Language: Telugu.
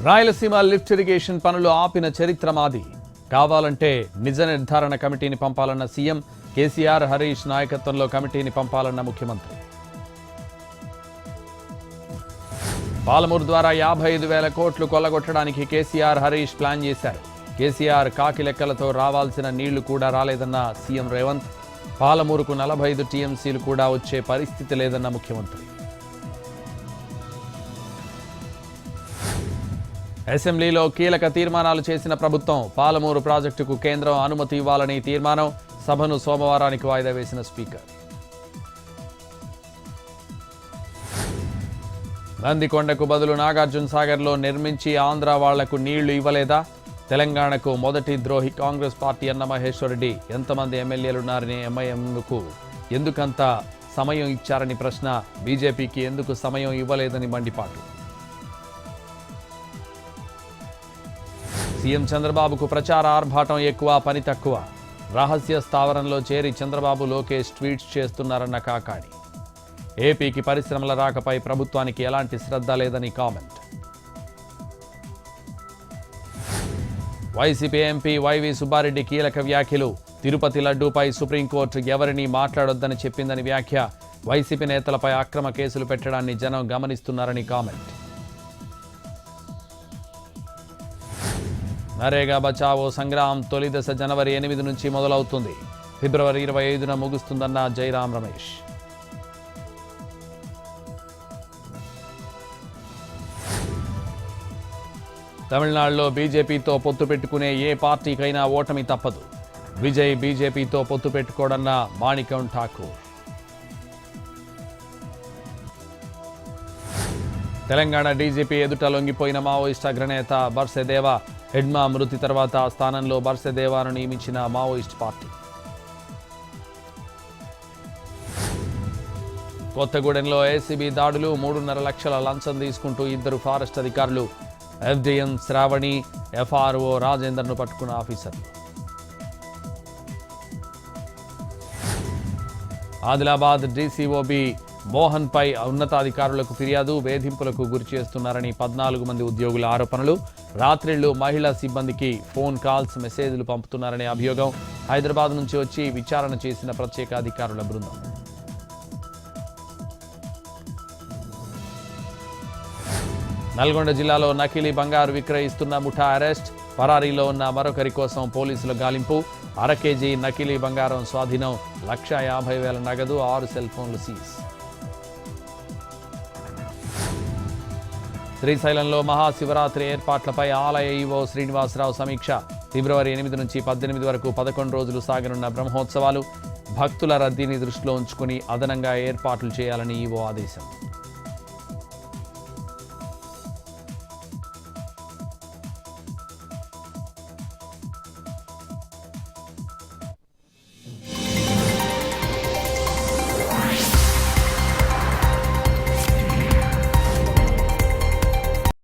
రాయలసీమ లిఫ్ట్ ఇరిగేషన్ పనులు ఆపిన చరిత్ర మాది. కావాలంటే నిజ నిర్ధారణ కమిటీని పంపాలన్న సీఎం కేసీఆర్, హరీష్ నాయకత్వంలో కమిటీని పంపాలన్న ముఖ్యమంత్రి. పాలమూరు ద్వారా 55,000 కోట్లు కొల్లగొట్టడానికి కేసీఆర్, హరీష్ ప్లాన్ చేశారు. కేసీఆర్ కాకి లెక్కలతో రావాల్సిన నీళ్లు కూడా రాలేదన్న సీఎం రేవంత్. పాలమూరుకు 45 టీఎంసీలు కూడా వచ్చే పరిస్థితి లేదన్న ముఖ్యమంత్రి. అసెంబ్లీలో కీలక తీర్మానాలు చేసిన ప్రభుత్వం. పాలమూరు ప్రాజెక్టుకు కేంద్రం అనుమతి ఇవ్వాలని తీర్మానం. సభను సోమవారానికి వాయిదా వేసిన స్పీకర్. నందికొండకు బదులు నాగార్జున సాగర్లో నిర్మించి ఆంధ్ర వాళ్లకు నీళ్లు ఇవ్వలేదా? తెలంగాణకు మొదటి ద్రోహి కాంగ్రెస్ పార్టీ అన్న మహేశ్వర్ రెడ్డి. ఎంతమంది ఎమ్మెల్యేలున్నారని ఎంఐఎంకు ఎందుకంత సమయం ఇచ్చారని ప్రశ్న. బీజేపీకి ఎందుకు సమయం ఇవ్వలేదని మండిపాటు. సీఎం చంద్రబాబుకు ప్రచార ఆర్భాటం ఎక్కువ, పని తక్కువ. రహస్య స్థావరంలో చేరి చంద్రబాబు, లోకేష్ ట్వీట్స్ చేస్తున్నారన్న కాకాణి. ఏపీకి పరిశ్రమల రాకపై ప్రభుత్వానికి ఎలాంటి శ్రద్ధ లేదని కామెంట్. వైసీపీ ఎంపీ వైవి సుబ్బారెడ్డి కీలక వ్యాఖ్యలు. తిరుపతి లడ్డూపై సుప్రీంకోర్టు ఎవరిని మాట్లాడొద్దని చెప్పిందని వ్యాఖ్య. వైసీపీ నేతలపై అక్రమ కేసులు పెట్టడాన్ని జనం గమనిస్తున్నారని కామెంట్. నరేగా బచావో సంగ్రాం తొలి దశ జనవరి 8 నుంచి మొదలవుతుంది. ఫిబ్రవరి 25న ముగుస్తుందన్న జైరాం రమేష్. తమిళనాడులో బీజేపీతో పొత్తు పెట్టుకునే ఏ పార్టీకైనా ఓటమి తప్పదు. విజయ్ బీజేపీతో పొత్తు పెట్టుకోడన్న మాణికం ఠాకూర్. తెలంగాణ డీజీపీ ఎదుట లొంగిపోయిన మావోయిస్ట్ అగ్రనేత బర్సెదేవా. హెడ్మా మృతి తర్వాత ఆ స్థానంలో బర్సెదేవాను నియమించిన మావోయిస్ట్ పార్టీ. కొత్తగూడెంలో ఏసీబీ దాడులు. 3.5 లక్షల లంచం తీసుకుంటూ 2 ఫారెస్ట్ అధికారులు. ఎఫ్డీఎం శ్రావణి, ఎఫ్ఆర్ఓ రాజేందర్ను పట్టుకున్న ఆఫీసర్లు. ఆదిలాబాద్ డీసీఓబీ మోహన్పై ఉన్నతాధికారులకు ఫిర్యాదు. వేధింపులకు గురి చేస్తున్నారని 14 మంది ఉద్యోగుల ఆరోపణలు. రాత్రిళ్లు మహిళా సిబ్బందికి ఫోన్ కాల్స్, మెసేజ్లు పంపుతున్నారనే అభియోగం. హైదరాబాద్ నుంచి వచ్చి విచారణ చేసిన ప్రత్యేక అధికారుల బృందం. నల్గొండ జిల్లాలో నకిలీ బంగారు విక్రయిస్తున్న ముఠా అరెస్ట్. పరారీలో ఉన్న మరొకరి కోసం పోలీసుల గాలింపు. 1/2 కేజీ నకిలీ బంగారం స్వాధీనం. 1,50,000 నగదు, 6 సెల్ ఫోన్లు సీజ్. శ్రీశైలంలో మహాశివరాత్రి ఏర్పాట్లపై ఆలయ ఈవో శ్రీనివాసరావు సమీక్ష. ఫిబ్రవరి 8 నుంచి 18 వరకు 11 రోజులు సాగనున్న బ్రహ్మోత్సవాలు. భక్తుల రద్దీని దృష్టిలో ఉంచుకుని అదనంగా ఏర్పాట్లు చేయాలని ఈవో ఆదేశం.